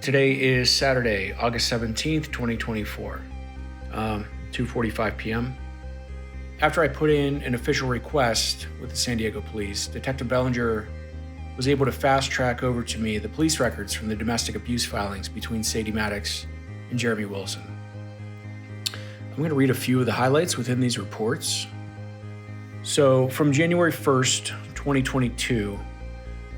Today is Saturday, August 17th, 2024, 2:45 p.m. After I put in an official request with the San Diego police, Detective Bellinger was able to fast track over to me the police records from the domestic abuse filings between Sadie Mattox and Jeremy Wilson. I'm going to read a few of the highlights within these reports. So, from January 1st, 2022,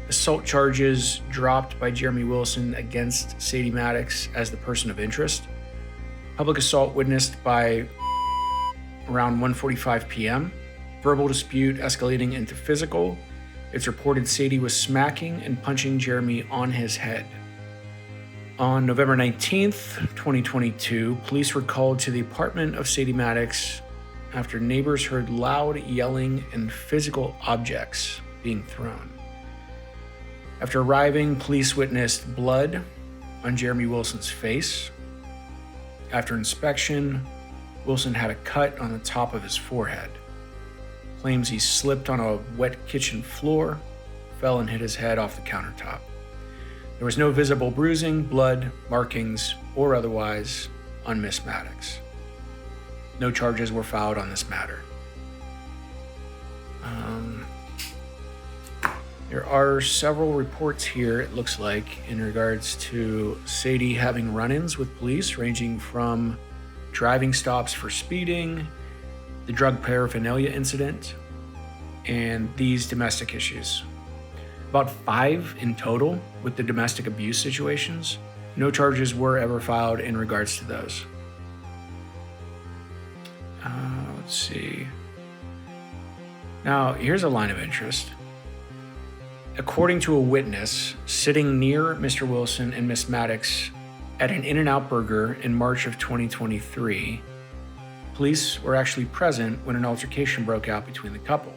assault charges dropped by Jeremy Wilson against Sadie Mattox as the person of interest. Public assault witnessed by around 1:45 p.m. Verbal dispute escalating into physical. It's reported Sadie was smacking and punching Jeremy on his head. On November 19th, 2022, police were called to the apartment of Sadie Mattox after neighbors heard loud yelling and physical objects being thrown. After arriving, police witnessed blood on Jeremy Wilson's face. After inspection, Wilson had a cut on the top of his forehead. Claims he slipped on a wet kitchen floor, fell and hit his head off the countertop. There was no visible bruising, blood, markings, or otherwise on Miss Mattox. No charges were filed on this matter. There are several reports here, it looks like, in regards to Sadie having run-ins with police, ranging from driving stops for speeding, the drug paraphernalia incident, and these domestic issues. About 5 in total with the domestic abuse situations. No charges were ever filed in regards to those. Let's see. Now, here's a line of interest. According to a witness sitting near Mr. Wilson and Miss Mattox at an In-N-Out Burger in March of 2023, police were actually present when an altercation broke out between the couple.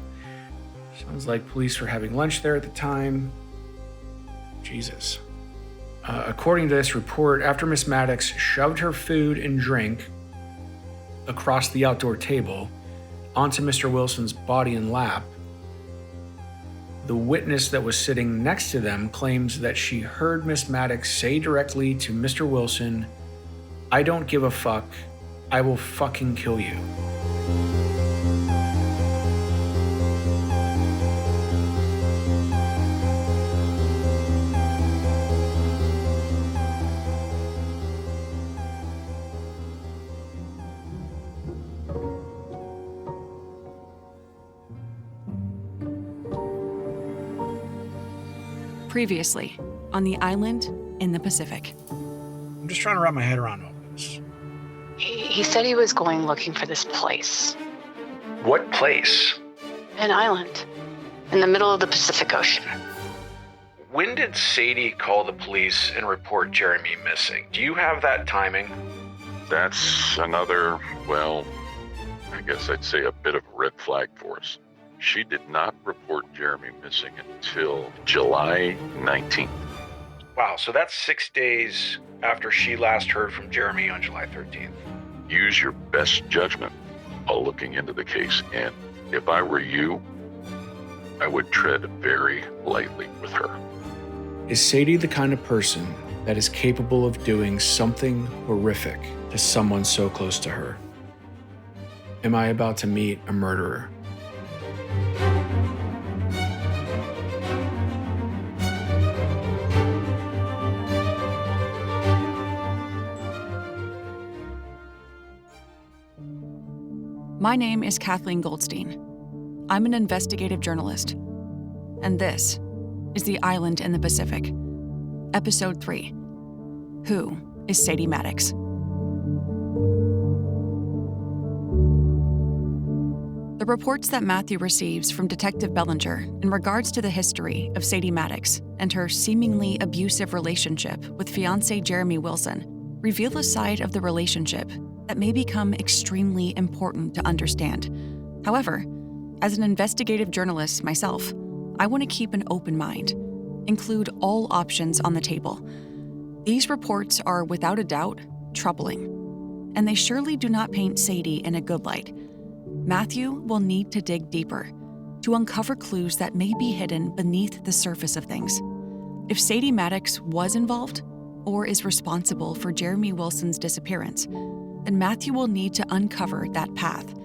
Sounds like police were having lunch there at the time. Jesus. According to this report, after Miss Mattox shoved her food and drink across the outdoor table onto Mr. Wilson's body and lap, the witness that was sitting next to them claims that she heard Miss Mattox say directly to Mr. Wilson, "I don't give a fuck. I will fucking kill you." Previously, on the island in the Pacific. I'm just trying to wrap my head around all this. He said he was going looking for this place. What place? An island in the middle of the Pacific Ocean. When did Sadie call the police and report Jeremy missing? Do you have that timing? That's another, well, I guess I'd say a bit of a red flag for us. She did not report Jeremy missing until July 19th. Wow, so that's 6 days after she last heard from Jeremy on July 13th. Use your best judgment while looking into the case, and if I were you, I would tread very lightly with her. Is Sadie the kind of person that is capable of doing something horrific to someone so close to her? Am I about to meet a murderer? My name is Kathleen Goldstein. I'm an investigative journalist. And this is The Island in the Pacific, Episode 3. Who is Sadie Mattox? The reports that Matthew receives from Detective Bellinger in regards to the history of Sadie Mattox and her seemingly abusive relationship with fiancé Jeremy Wilson reveal a side of the relationship that may become extremely important to understand. However, as an investigative journalist myself, I want to keep an open mind, include all options on the table. These reports are without a doubt troubling, and they surely do not paint Sadie in a good light. Matthew will need to dig deeper to uncover clues that may be hidden beneath the surface of things. If Sadie Mattox was involved, or is responsible for Jeremy Wilson's disappearance, then Matthew will need to uncover that path,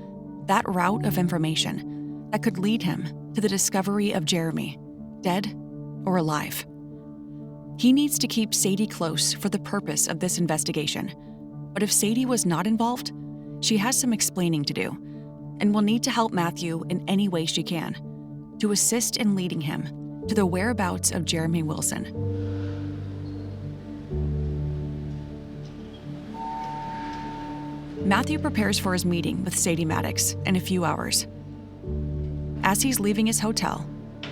that route of information that could lead him to the discovery of Jeremy, dead or alive. He needs to keep Sadie close for the purpose of this investigation. But if Sadie was not involved, she has some explaining to do, and will need to help Matthew in any way she can to assist in leading him to the whereabouts of Jeremy Wilson. Matthew prepares for his meeting with Sadie Mattox in a few hours. As he's leaving his hotel,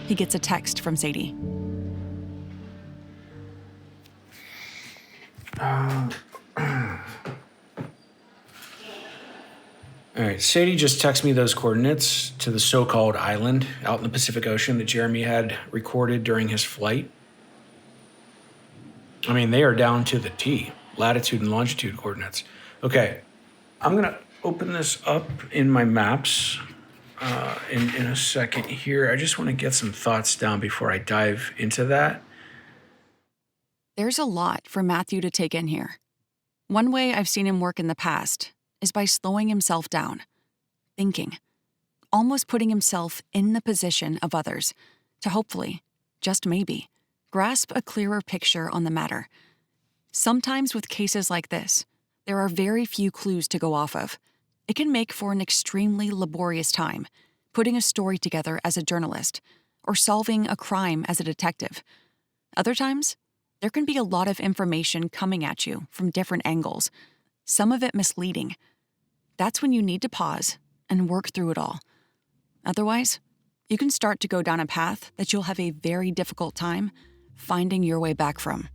he gets a text from Sadie. All right, Sadie just texted me those coordinates to the so-called island out in the Pacific Ocean that Jeremy had recorded during his flight. I mean, they are down to the T, latitude and longitude coordinates. Okay, I'm gonna open this up in my maps in a second here. I just wanna get some thoughts down before I dive into that. There's a lot for Matthew to take in here. One way I've seen him work in the past is by slowing himself down, thinking, almost putting himself in the position of others to hopefully, just maybe, grasp a clearer picture on the matter. Sometimes with cases like this, there are very few clues to go off of. It can make for an extremely laborious time, putting a story together as a journalist or solving a crime as a detective. Other times, there can be a lot of information coming at you from different angles, some of it misleading. That's when you need to pause and work through it all. Otherwise, you can start to go down a path that you'll have a very difficult time finding your way back from.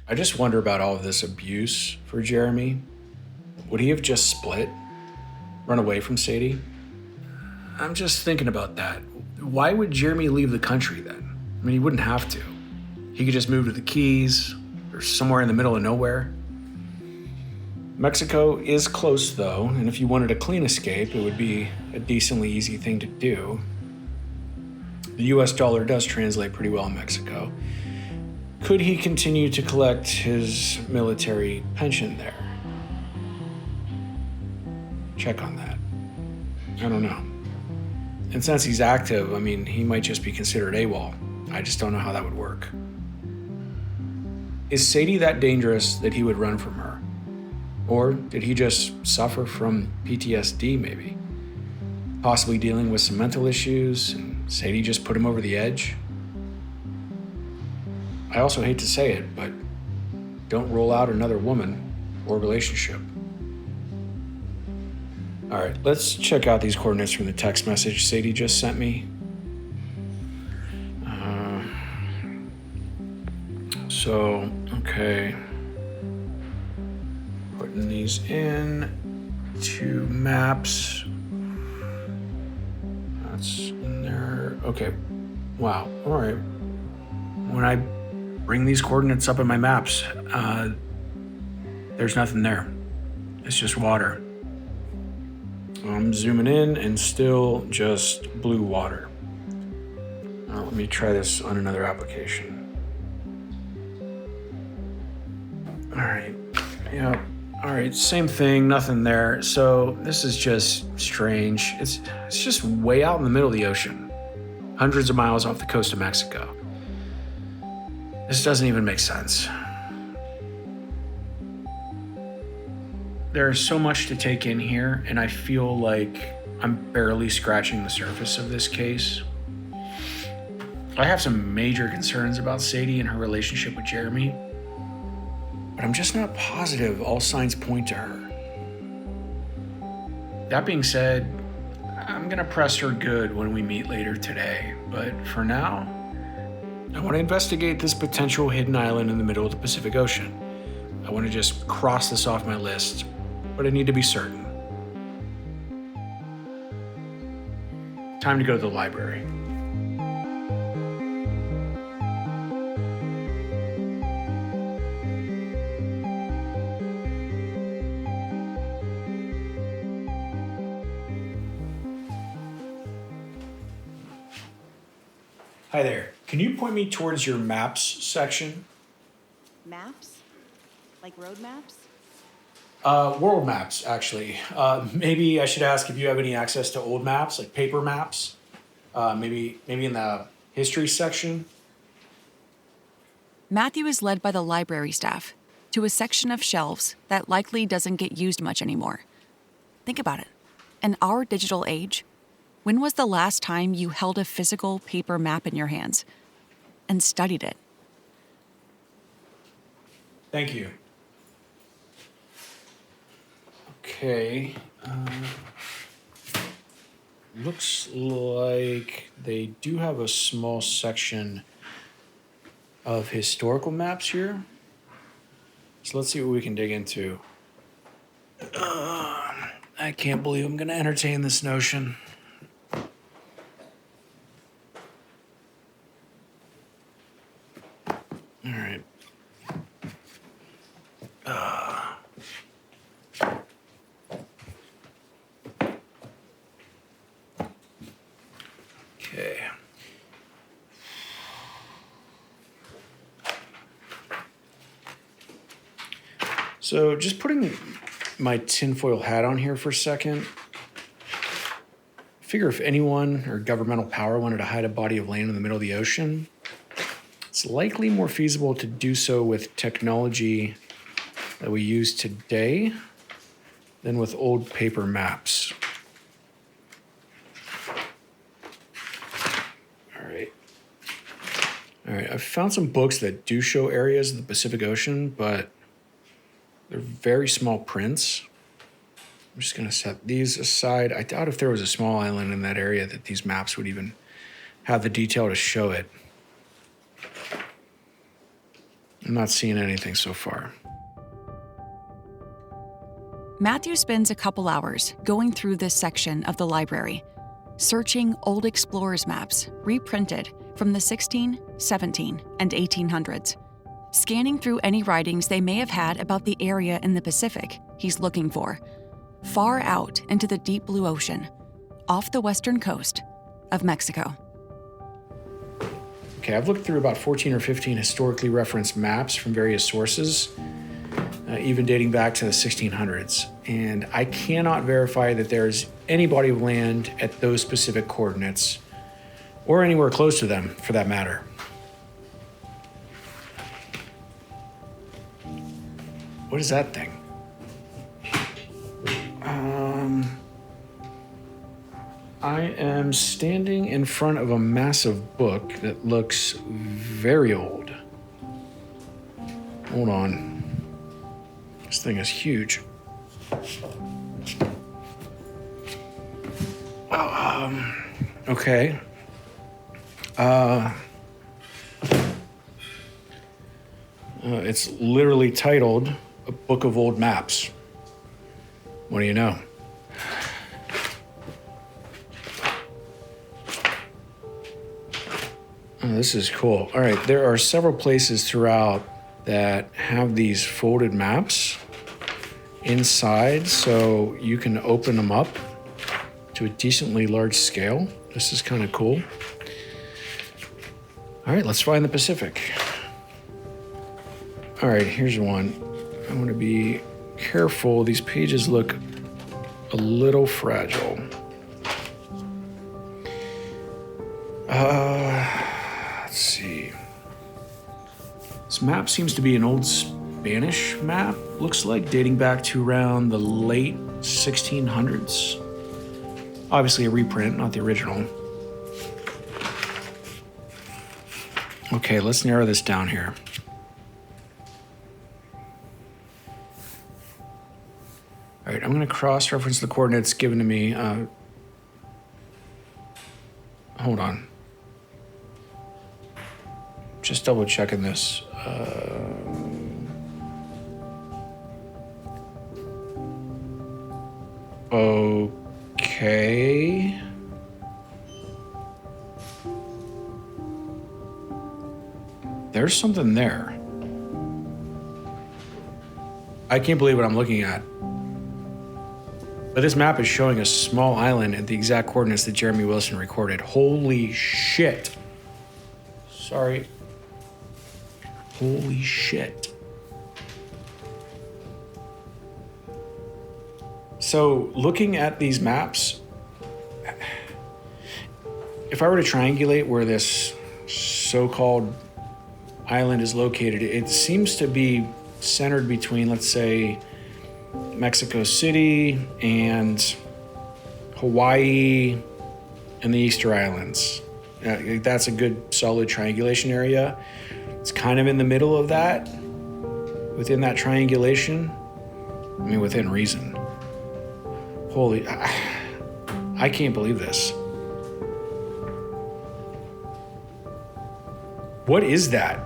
I just wonder about all of this abuse for Jeremy. Would he have just split? Run away from Sadie? I'm just thinking about that. Why would Jeremy leave the country then? I mean, he wouldn't have to. He could just move to the Keys or somewhere in the middle of nowhere. Mexico is close though, and if you wanted a clean escape, it would be a decently easy thing to do. The US dollar does translate pretty well in Mexico. Could he continue to collect his military pension there? Check on that. I don't know. And since he's active, I mean, he might just be considered AWOL. I just don't know how that would work. Is Sadie that dangerous that he would run from her? Or did he just suffer from PTSD maybe? Possibly dealing with some mental issues and Sadie just put him over the edge? I also hate to say it, but don't rule out another woman or relationship. All right, let's check out these coordinates from the text message Sadie just sent me. Okay. Putting these in to maps. That's in there. Okay. Wow. All right. When I bring these coordinates up in my maps, there's nothing there. It's just water. I'm zooming in and still just blue water. Let me try this on another application. All right. Yeah. All right, same thing, nothing there. So this is just strange. It's just way out in the middle of the ocean, hundreds of miles off the coast of Mexico. This doesn't even make sense. There's so much to take in here, and I feel like I'm barely scratching the surface of this case. I have some major concerns about Sadie and her relationship with Jeremy, but I'm just not positive all signs point to her. That being said, I'm gonna press her good when we meet later today, but for now, I want to investigate this potential hidden island in the middle of the Pacific Ocean. I want to just cross this off my list, but I need to be certain. Time to go to the library. Hi there. Can you point me towards your maps section? Maps? Like road maps? World maps, actually. Maybe I should ask if you have any access to old maps, like paper maps. Maybe in the history section. Matthew is led by the library staff to a section of shelves that likely doesn't get used much anymore. Think about it. In our digital age, when was the last time you held a physical paper map in your hands and studied it? Thank you. Okay. Looks like they do have a small section of historical maps here. So let's see what we can dig into. I can't believe I'm going to entertain this notion. All right. Okay. So just putting my tinfoil hat on here for a second. Figure if anyone or governmental power wanted to hide a body of land in the middle of the ocean, it's likely more feasible to do so with technology that we use today than with old paper maps. All right, I've found some books that do show areas of the Pacific Ocean, but they're very small prints. I'm just gonna set these aside. I doubt if there was a small island in that area that these maps would even have the detail to show it. I'm not seeing anything so far. Matthew spends a couple hours going through this section of the library, searching old explorers' maps reprinted from the 16, 17, and 1800s, scanning through any writings they may have had about the area in the Pacific he's looking for, far out into the deep blue ocean, off the western coast of Mexico. Okay, I've looked through about 14 or 15 historically referenced maps from various sources, even dating back to the 1600s, and I cannot verify that there's any body of land at those specific coordinates, or anywhere close to them, for that matter. What is that thing? I am standing in front of a massive book that looks very old. Hold on. This thing is huge. Okay. It's literally titled A Book of Old Maps. What do you know? Oh, this is cool. All right, there are several places throughout that have these folded maps inside, so you can open them up to a decently large scale. This is kind of cool. All right, let's find the Pacific. All right, here's one. I want to be careful. These pages look a little fragile. Let's see. This map seems to be an old Spanish map, looks like, dating back to around the late 1600s. Obviously a reprint, not the original. Okay, let's narrow this down here. All right, I'm going to cross-reference the coordinates given to me. Hold on. Just double-checking this. Okay. There's something there. I can't believe what I'm looking at. But this map is showing a small island at the exact coordinates that Jeremy Wilson recorded. Holy shit. Sorry. Holy shit. So looking at these maps, if I were to triangulate where this so-called island is located, it seems to be centered between, let's say, Mexico City and Hawaii and the Easter Islands. That's a good, solid triangulation area. It's kind of in the middle of that, within that triangulation. I mean, within reason. Holy, I can't believe this. What is that?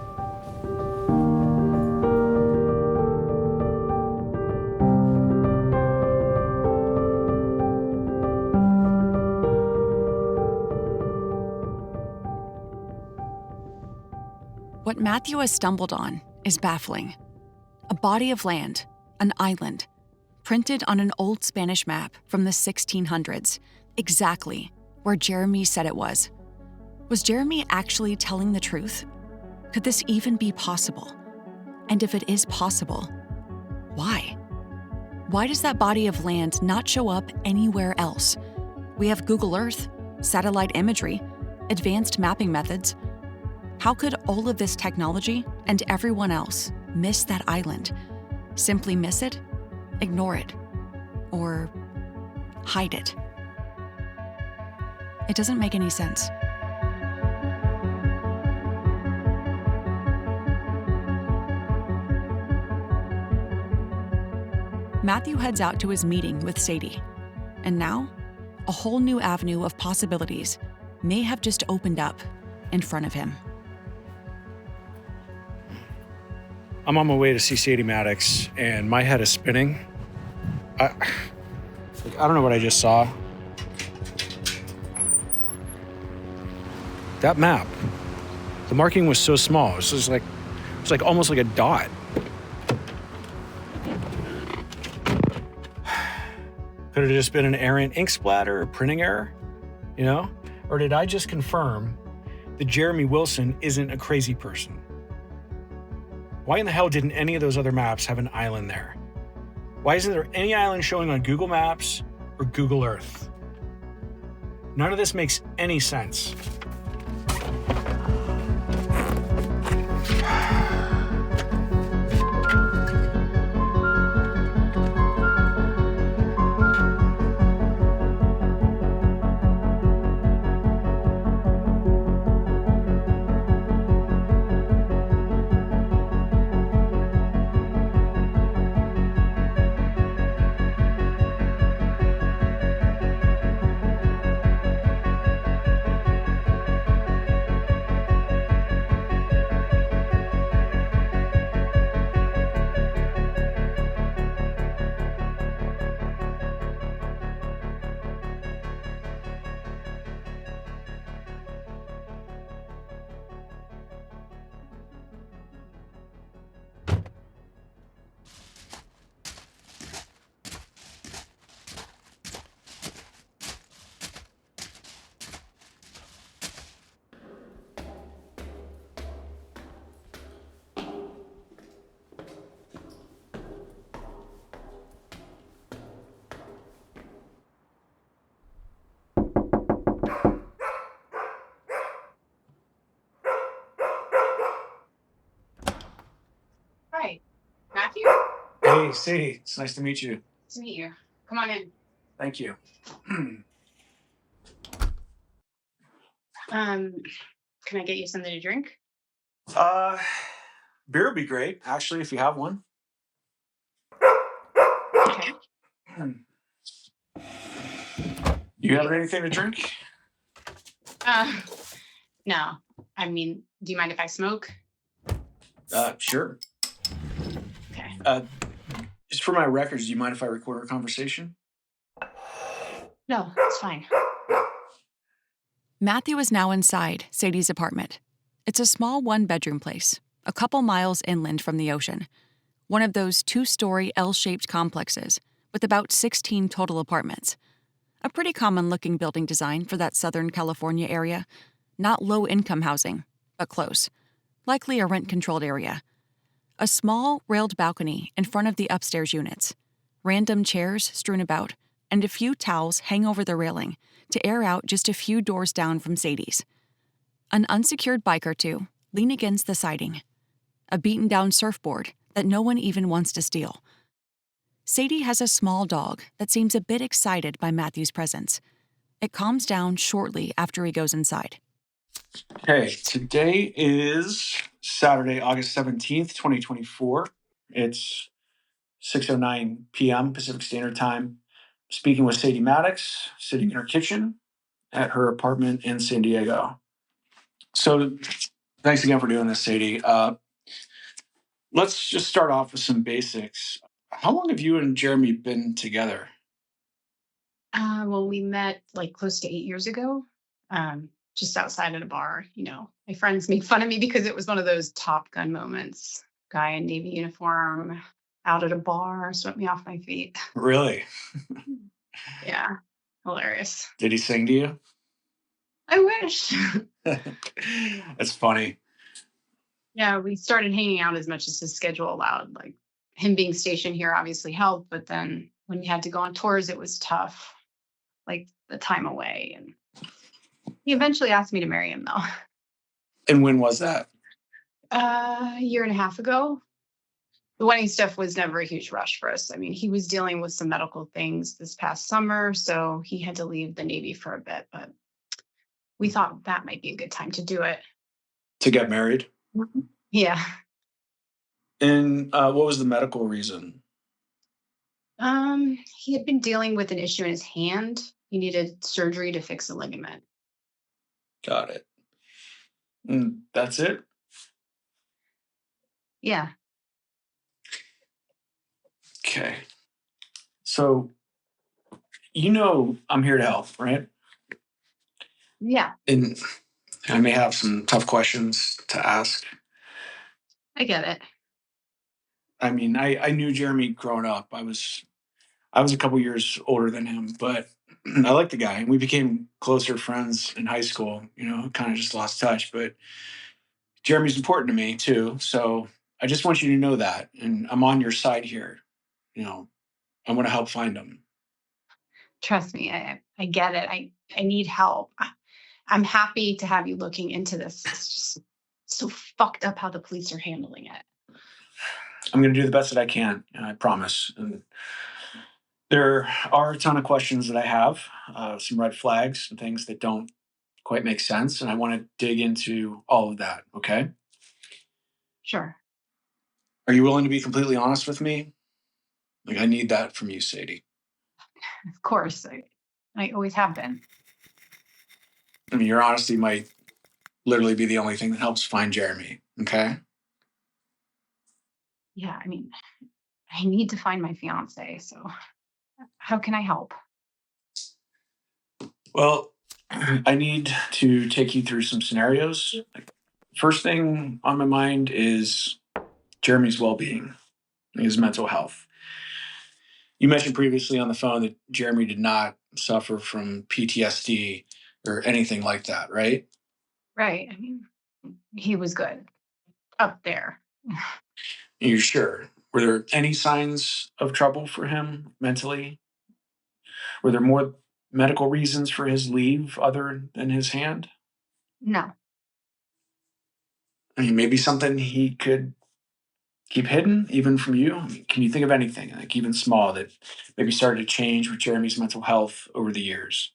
What Matthew has stumbled on is baffling. A body of land, an island, printed on an old Spanish map from the 1600s, exactly where Jeremy said it was. Was Jeremy actually telling the truth? Could this even be possible? And if it is possible, why? Why does that body of land not show up anywhere else? We have Google Earth, satellite imagery, advanced mapping methods. How could all of this technology and everyone else miss that island? Simply miss it? Ignore it? Or hide it? It doesn't make any sense. Matthew heads out to his meeting with Sadie. And now, a whole new avenue of possibilities may have just opened up in front of him. I'm on my way to see Sadie Mattox, and my head is spinning. I don't know what I just saw. That map, the marking was so small. It was like almost like a dot. Could it have just been an errant ink splatter or printing error? You know? Or did I just confirm that Jeremy Wilson isn't a crazy person? Why in the hell didn't any of those other maps have an island there? Why isn't there any island showing on Google Maps or Google Earth? None of this makes any sense. Hi, Matthew. Hey, Sadie, it's nice to meet you. Nice to meet you. Come on in. Thank you. Can I get you something to drink? Beer would be great, actually, if you have one. Okay. You have anything to drink? No. I mean, do you mind if I smoke? Sure. Okay. Just for my records, do you mind if I record our conversation? No, it's fine. Matthew is now inside Sadie's apartment. It's a small one-bedroom place, a couple miles inland from the ocean. One of those two-story L-shaped complexes with about 16 total apartments. A pretty common-looking building design for that Southern California area. Not low-income housing, but close. Likely a rent-controlled area. A small, railed balcony in front of the upstairs units. random chairs strewn about, and a few towels hang over the railing to air out just a few doors down from Sadie's. An unsecured bike or two lean against the siding. A beaten-down surfboard that no one even wants to steal. Sadie has a small dog that seems a bit excited by Matthew's presence. It calms down shortly after he goes inside. Okay, today is Saturday, August 17th, 2024. It's 6:09 p.m. Pacific Standard Time. Speaking with Sadie Mattox, sitting in her kitchen at her apartment in San Diego. So thanks again for doing this, Sadie. Let's just start off with some basics. How long have you and Jeremy been together? Well, we met like close to 8 years ago, just outside at a bar. My friends make fun of me because it was one of those Top Gun moments. Guy in Navy uniform out at a bar swept me off my feet. Really? Yeah, hilarious. Did he sing to you? I wish. That's funny. Yeah, we started hanging out as much as his schedule allowed. Like him being stationed here obviously helped, but then when he had to go on tours, it was tough. Like the time away. And he eventually asked me to marry him though. And when was that? A year and a half ago. The wedding stuff was never a huge rush for us. I mean, he was dealing with some medical things this past summer, so he had to leave the Navy for a bit, but we thought that might be a good time to do it. To get married? Yeah. And what was the medical reason? He had been dealing with an issue in his hand. He needed surgery to fix a ligament. Got it. And that's it? Yeah. Okay. So, I'm here to help, right? Yeah, And I may have some tough questions to ask. I get it. I mean, I knew Jeremy growing up. I was a couple years older than him, but I liked the guy. We became closer friends in high school, kind of just lost touch. But Jeremy's important to me too. So I just want you to know that. And I'm on your side here. I want to help find him. Trust me, I get it. I need help. I'm happy to have you looking into this. It's just so fucked up how the police are handling it. I'm going to do the best that I can. I promise. And there are a ton of questions that I have, some red flags and things that don't quite make sense. And I want to dig into all of that. Okay. Sure. Are you willing to be completely honest with me? Like, I need that from you, Sadie. Of course. I always have been. I mean, your honesty might literally be the only thing that helps find Jeremy. Okay. Yeah, I mean, I need to find my fiance. So how can I help? Well, I need to take you through some scenarios. Like, first thing on my mind is Jeremy's well-being, his mental health. You mentioned previously on the phone that Jeremy did not suffer from PTSD or anything like that, right? Right. I mean, he was good up there. You're sure? Were there any signs of trouble for him mentally? Were there more medical reasons for his leave other than his hand? No. I mean, maybe something he could keep hidden even from you? I mean, can you think of anything, like even small, that maybe started to change with Jeremy's mental health over the years?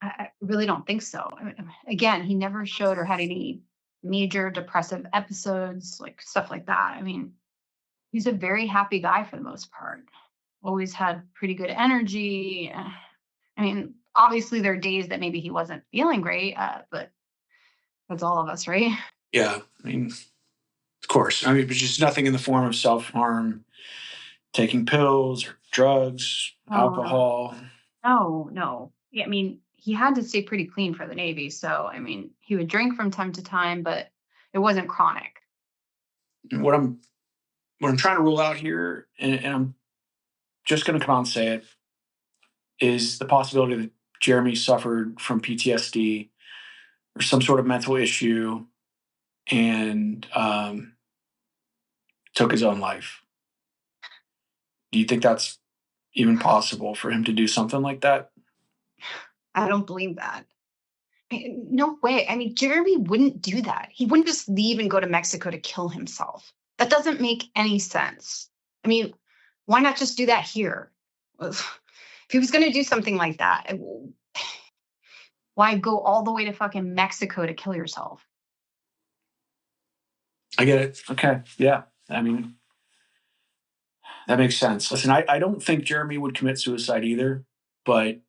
I really don't think so. I mean, again, he never showed or had any major depressive episodes, like stuff like that. I mean, he's a very happy guy for the most part. Always had pretty good energy. I mean, obviously there are days that maybe he wasn't feeling great, but that's all of us, right? Yeah, I mean, of course. I mean, but just nothing in the form of self harm, taking pills or drugs, Oh no, alcohol. no. Yeah, I mean, he had to stay pretty clean for the Navy, so I mean, he would drink from time to time, but it wasn't chronic. And what I'm trying to rule out here, and I'm just going to come out and say it, is the possibility that Jeremy suffered from PTSD or some sort of mental issue and took his own life. Do you think that's even possible for him to do something like that? I don't believe that. No way. I mean, Jeremy wouldn't do that. He wouldn't just leave and go to Mexico to kill himself. That doesn't make any sense. I mean, why not just do that here? If he was going to do something like that, why go all the way to fucking Mexico to kill yourself? I get it. Okay. Yeah. I mean, that makes sense. Listen, I don't think Jeremy would commit suicide either, but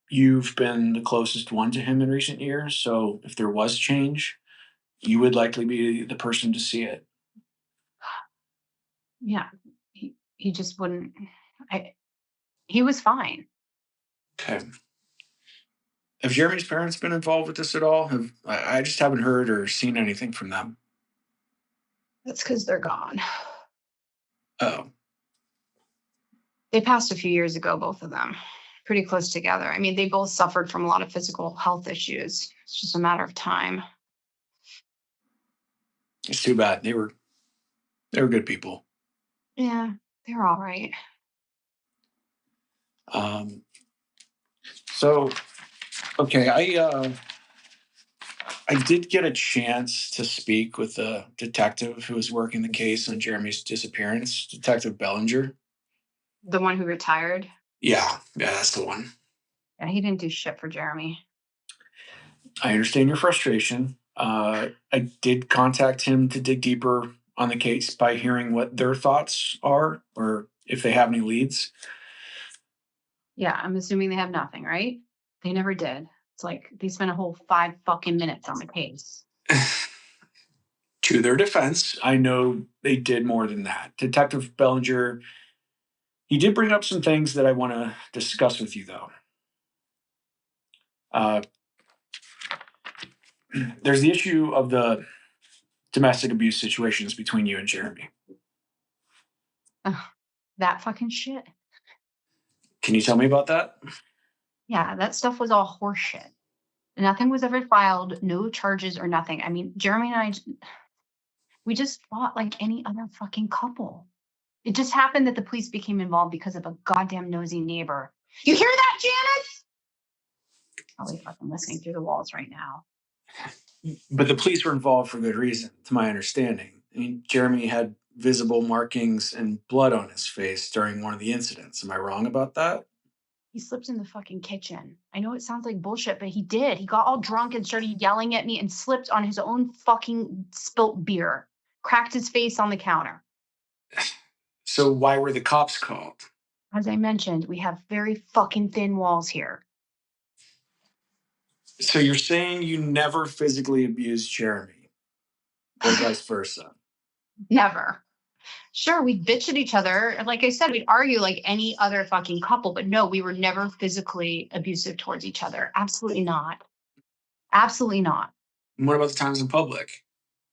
you've been the closest one to him in recent years. So if there was change, you would likely be the person to see it. Yeah, he just wouldn't. He was fine. Okay. Have Jeremy's parents been involved with this at all? I just haven't heard or seen anything from them. That's because they're gone. Oh. They passed a few years ago, both of them. Pretty close together. I mean, they both suffered from a lot of physical health issues. It's just a matter of time. It's too bad. They were good people. Yeah, they're all right. So, okay, I did get a chance to speak with the detective who was working the case on Jeremy's disappearance, Detective Bellinger. The one who retired? Yeah, that's the one. Yeah, he didn't do shit for Jeremy. I understand your frustration. I did contact him to dig deeper on the case by hearing what their thoughts are or if they have any leads. Yeah, I'm assuming they have nothing, right? They never did. It's like they spent a whole 5 fucking minutes on the case. To their defense, I know they did more than that. Detective Bellinger, he did bring up some things that I want to discuss with you, though. There's the issue of the domestic abuse situations between you and Jeremy. That fucking shit. Can you tell me about that? Yeah, that stuff was all horseshit. Nothing was ever filed, no charges or nothing. I mean, Jeremy and we just fought like any other fucking couple. It just happened that the police became involved because of a goddamn nosy neighbor. You hear that, Janice? Probably fucking listening through the walls right now. But the police were involved for good reason, to my understanding. I mean, Jeremy had visible markings and blood on his face during one of the incidents. Am I wrong about that? He slipped in the fucking kitchen. I know it sounds like bullshit, but he did. He got all drunk and started yelling at me and slipped on his own fucking spilt beer. Cracked his face on the counter. So why were the cops called? As I mentioned, we have very fucking thin walls here. So you're saying you never physically abused Jeremy, or vice versa? Never. Sure, we'd bitch at each other. Like I said, we'd argue like any other fucking couple, but no, we were never physically abusive towards each other. Absolutely not. Absolutely not. And what about the times in public?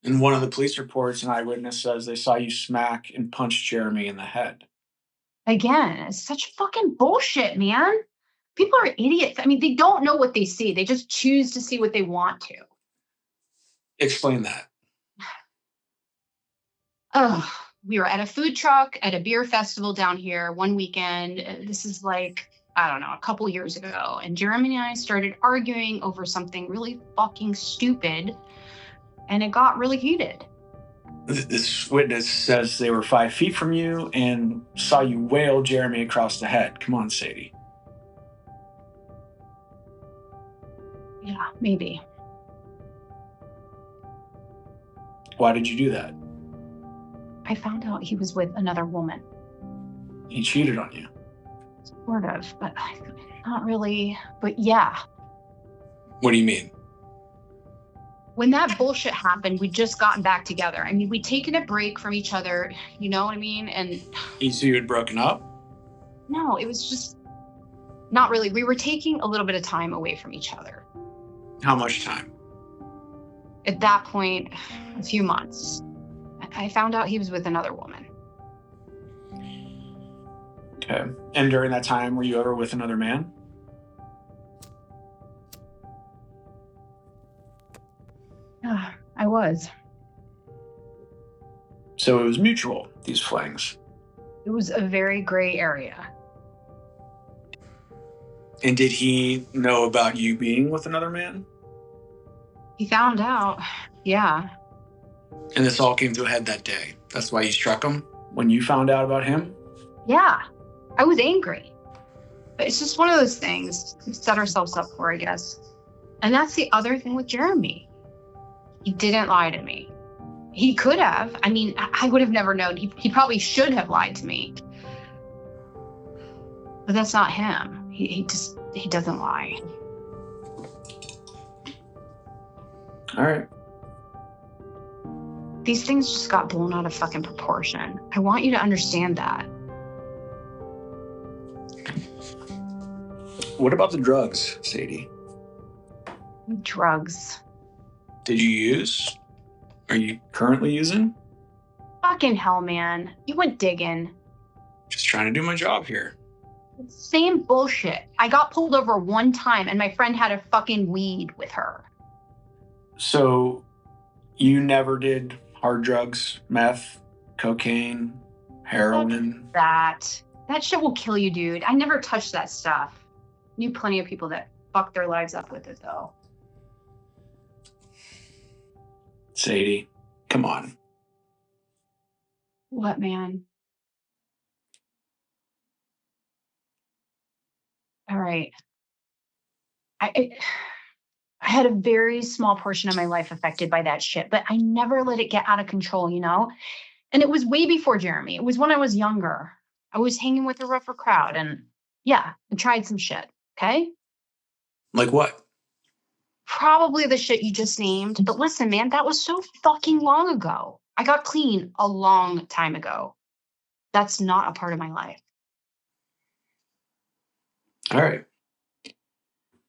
In one of the police reports, an eyewitness says they saw you smack and punch Jeremy in the head. Again, it's such fucking bullshit, man. People are idiots. I mean, they don't know what they see. They just choose to see what they want to. Explain that. Oh, we were at a food truck at a beer festival down here one weekend. This is like, I don't know, a couple years ago. And Jeremy and I started arguing over something really fucking stupid. And it got really heated. This witness says they were 5 feet from you and saw you wail Jeremy across the head. Come on, Sadie. Yeah, maybe. Why did you do that? I found out he was with another woman. He cheated on you. Sort of, but not really. But yeah. What do you mean? When that bullshit happened, we'd just gotten back together. I mean, we'd taken a break from each other, you know what I mean? And So you had broken up? no, it was just not really. We were taking a little bit of time away from each other. How much time? At that point, a few months. I found out he was with another woman. Okay. And during that time, were you ever with another man? I was. So it was mutual, these flings. It was a very gray area. And did he know about you being with another man? He found out, yeah. And this all came to a head that day. That's why you struck him when you found out about him? Yeah, I was angry. But it's just one of those things we set ourselves up for, I guess. And that's the other thing with Jeremy. He didn't lie to me. He could have. I mean, I would have never known. He probably should have lied to me. But that's not him. He doesn't lie. All right. These things just got blown out of fucking proportion. I want you to understand that. What about the drugs, Sadie? Drugs. Did you use? Are you currently using? Fucking hell, man. You went digging. Just trying to do my job here. Same bullshit. I got pulled over one time and my friend had a fucking weed with her. So, you never did hard drugs, meth, cocaine, heroin? That shit will kill you, dude. I never touched that stuff. Knew plenty of people that fucked their lives up with it, though. Sadie, come on. What, man? All right. I had a very small portion of my life affected by that shit, but I never let it get out of control, you know? And it was way before Jeremy. It was when I was younger. I was hanging with a rougher crowd and yeah, I tried some shit, okay? Like what? Probably the shit you just named. But listen, man, that was so fucking long ago. I got clean a long time ago. That's not a part of my life. All right.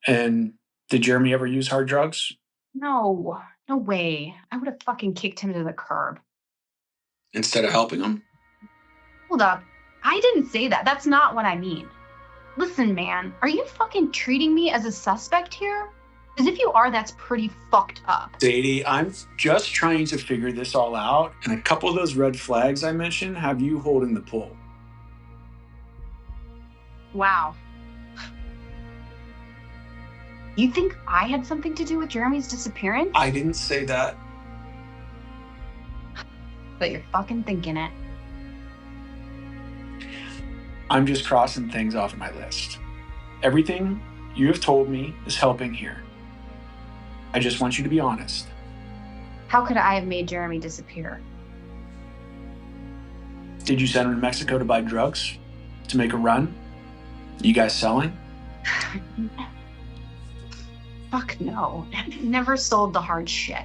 And did Jeremy ever use hard drugs? No way. I would have fucking kicked him to the curb. Instead of helping him? Hold up. I didn't say that. That's not what I mean. Listen, man, are you fucking treating me as a suspect here? Because if you are, that's pretty fucked up. Sadie, I'm just trying to figure this all out, and a couple of those red flags I mentioned have you holding the pull. Wow. You think I had something to do with Jeremy's disappearance? I didn't say that. But you're fucking thinking it. I'm just crossing things off my list. Everything you have told me is helping here. I just want you to be honest. How could I have made Jeremy disappear? Did you send him to Mexico to buy drugs? To make a run? You guys selling? Fuck no. Never sold the hard shit.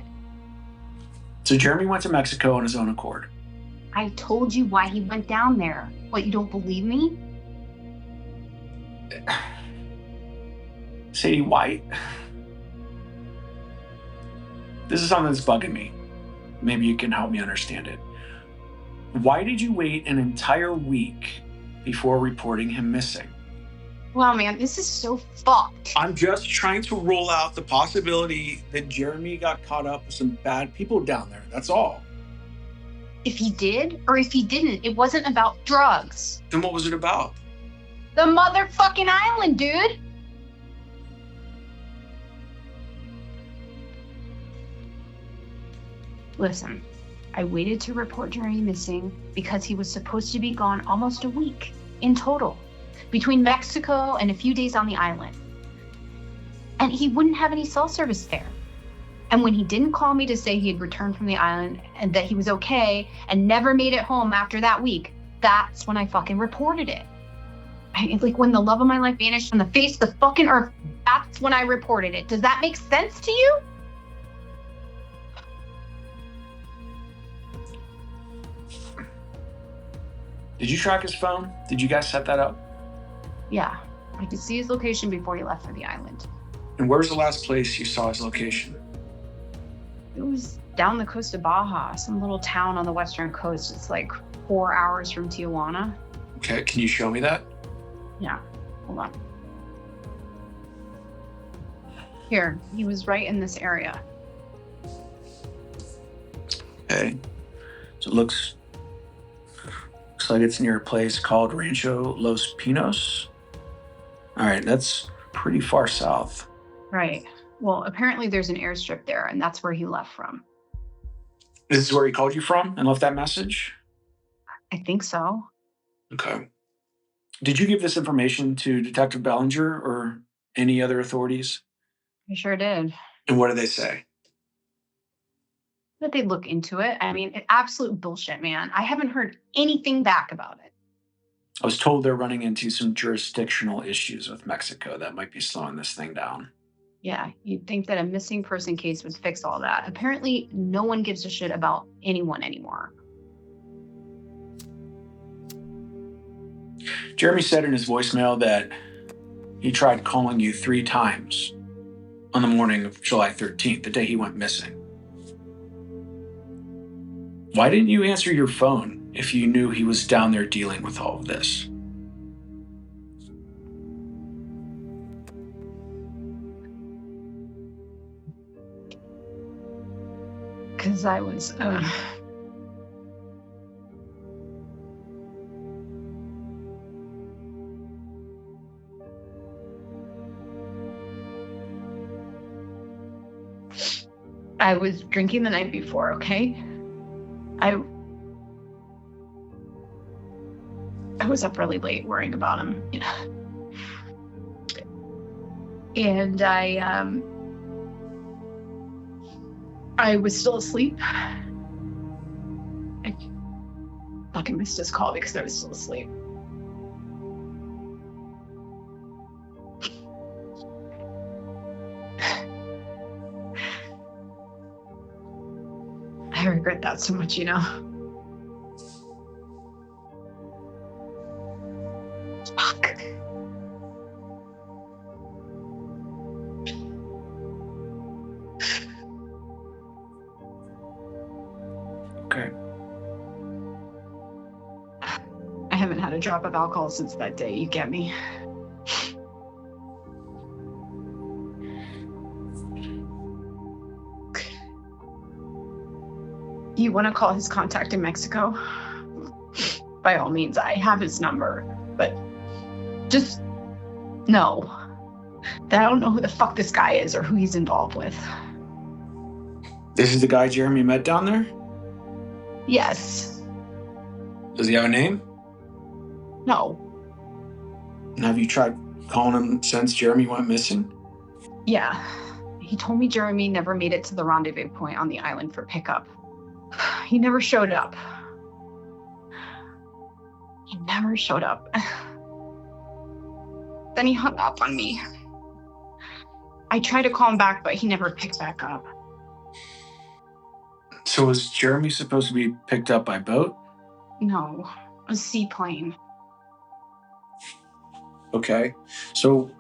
So Jeremy went to Mexico on his own accord. I told you why he went down there. What, you don't believe me? Sadie, why? This is something that's bugging me. Maybe you can help me understand it. Why did you wait an entire week before reporting him missing? Well, man, this is so fucked. I'm just trying to rule out the possibility that Jeremy got caught up with some bad people down there. That's all. If he did, or if he didn't, it wasn't about drugs. Then what was it about? The motherfucking island, dude. Listen, I waited to report Jeremy missing because he was supposed to be gone almost a week in total, between Mexico and a few days on the island. And he wouldn't have any cell service there. And when he didn't call me to say he had returned from the island and that he was okay and never made it home after that week, that's when I fucking reported it. Like when the love of my life vanished from the face of the fucking earth, that's when I reported it. Does that make sense to you? Did you track his phone? Did you guys set that up? Yeah, I could see his location before he left for the island. And where's the last place you saw his location? It was down the coast of Baja, some little town on the western coast. It's like 4 hours from Tijuana. Okay, can you show me that? Yeah, hold on. Here, he was right in this area. Okay. So it looks Looks like it's near a place called Rancho Los Pinos. All right, that's pretty far south. Right. Well, apparently there's an airstrip there, and that's where he left from. This is where he called you from and left that message? I think so. Okay. Did you give this information to Detective Bellinger or any other authorities? I sure did. And what did they say? That they look into it. I mean, absolute bullshit, man. I haven't heard anything back about it. I was told they're running into some jurisdictional issues with Mexico that might be slowing this thing down. Yeah, you'd think that a missing person case would fix all that. Apparently, no one gives a shit about anyone anymore. Jeremy said in his voicemail that he tried calling you 3 times on the morning of July 13th, the day he went missing. Why didn't you answer your phone if you knew he was down there dealing with all of this? Because I was... I was drinking the night before, okay? I was up really late worrying about him, you know. And I was still asleep. I fucking missed his call because I was still asleep. I regret that so much, you know. Fuck. Okay. I haven't had a drop of alcohol since that day, you get me? You want to call his contact in Mexico? By all means, I have his number, but just know that I don't know who the fuck this guy is or who he's involved with. This is the guy Jeremy met down there? Yes. Does he have a name? No. And have you tried calling him since Jeremy went missing? Yeah. He told me Jeremy never made it to the rendezvous point on the island for pickup. He never showed up. He never showed up. Then he hung up on me. I tried to call him back, but he never picked back up. So was Jeremy supposed to be picked up by boat? No, a seaplane. Okay. So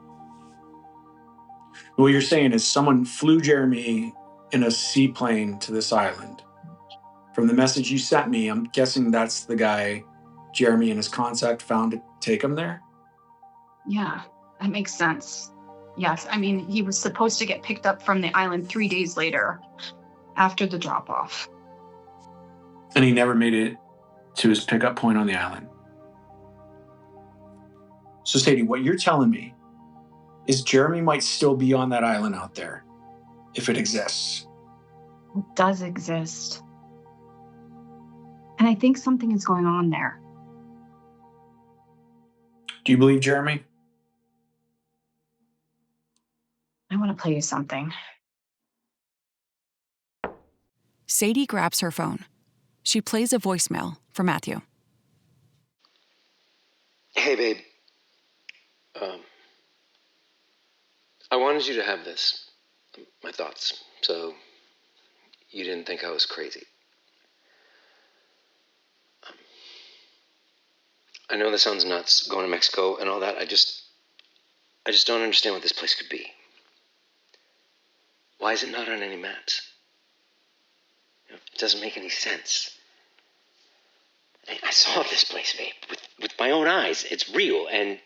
what you're saying is someone flew Jeremy in a seaplane to this island. From the message you sent me, I'm guessing that's the guy Jeremy and his contact found to take him there? Yeah, that makes sense. Yes, I mean, he was supposed to get picked up from the island 3 days later, after the drop-off. And he never made it to his pickup point on the island. So, Sadie, what you're telling me is Jeremy might still be on that island out there, if it exists. It does exist. And I think something is going on there. Do you believe Jeremy? I want to play you something. Sadie grabs her phone. She plays a voicemail for Matthew. Hey, babe. I wanted you to have this, my thoughts, so you didn't think I was crazy. I know this sounds nuts, going to Mexico and all that. I just don't understand what this place could be. Why is it not on any maps? It doesn't make any sense. I saw this place, babe, with my own eyes. It's real, and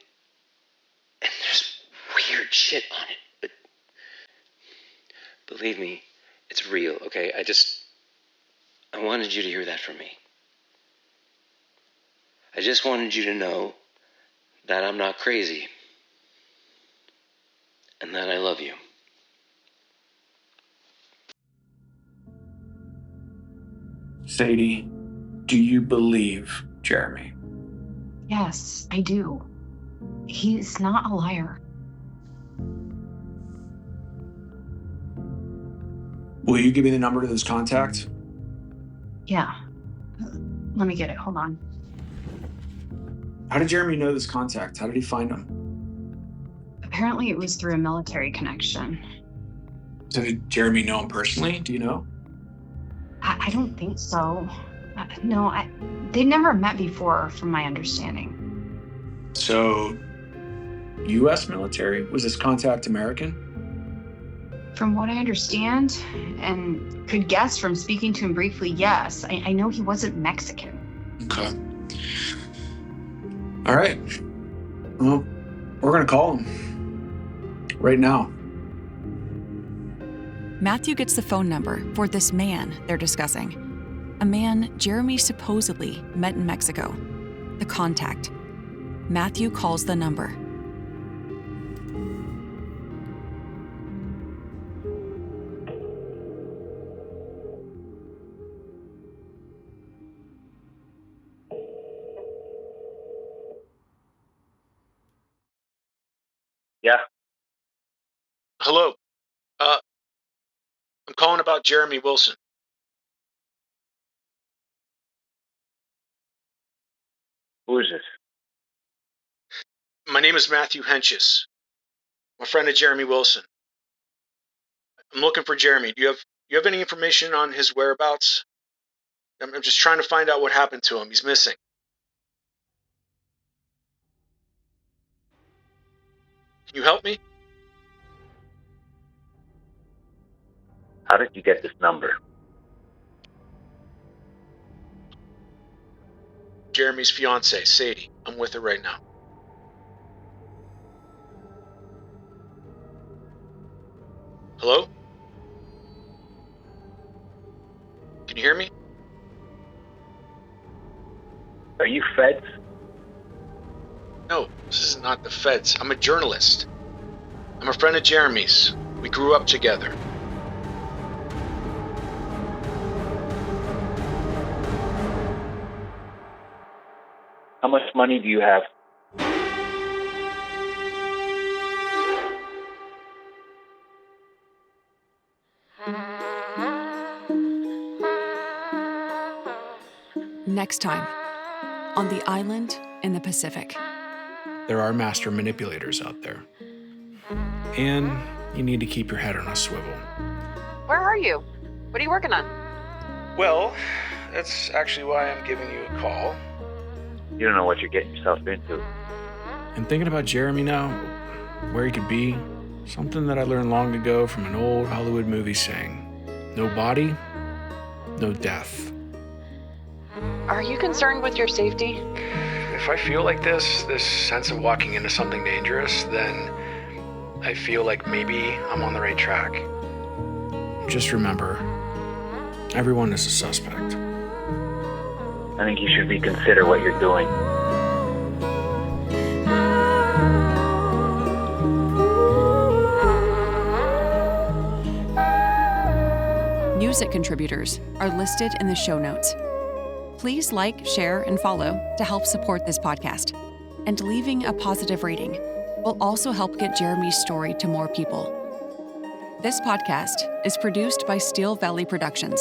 there's weird shit on it. But believe me, it's real, okay? I wanted you to hear that from me. I just wanted you to know that I'm not crazy. And that I love you. Sadie, do you believe Jeremy? Yes, I do. He's not a liar. Will you give me the number to this contact? Yeah. Let me get it. Hold on. How did Jeremy know this contact? How did he find him? Apparently it was through a military connection. So did Jeremy know him personally? Do you know? I don't think so. No, they've never met before, from my understanding. So, U.S. military? Was this contact American? From what I understand, and could guess from speaking to him briefly, yes. I know he wasn't Mexican. Okay. All right. Well, we're going to call him right now. Matthew gets the phone number for this man they're discussing. A man Jeremy supposedly met in Mexico. The contact. Matthew calls the number. Yeah. Hello. I'm calling about Jeremy Wilson. Who is this? My name is Matthew Hentges. I'm a friend of Jeremy Wilson. I'm looking for Jeremy. Do you have any information on his whereabouts? I'm just trying to find out what happened to him. He's missing. Can you help me? How did you get this number? Jeremy's fiancée, Sadie. I'm with her right now. Hello? Can you hear me? Are you feds? No, this is not the feds. I'm a journalist. I'm a friend of Jeremy's. We grew up together. How much money do you have? Next time, on the island in the Pacific. There are master manipulators out there. And you need to keep your head on a swivel. Where are you? What are you working on? Well, that's actually why I'm giving you a call. You don't know what you're getting yourself into. I'm thinking about Jeremy now, where he could be. Something that I learned long ago from an old Hollywood movie saying, no body, no death. Are you concerned with your safety? If I feel like this sense of walking into something dangerous, then I feel like maybe I'm on the right track. Just remember, everyone is a suspect. I think you should reconsider what you're doing. Music contributors are listed in the show notes. Please like, share, and follow to help support this podcast. And leaving a positive rating will also help get Jeremy's story to more people. This podcast is produced by Steel Valley Productions.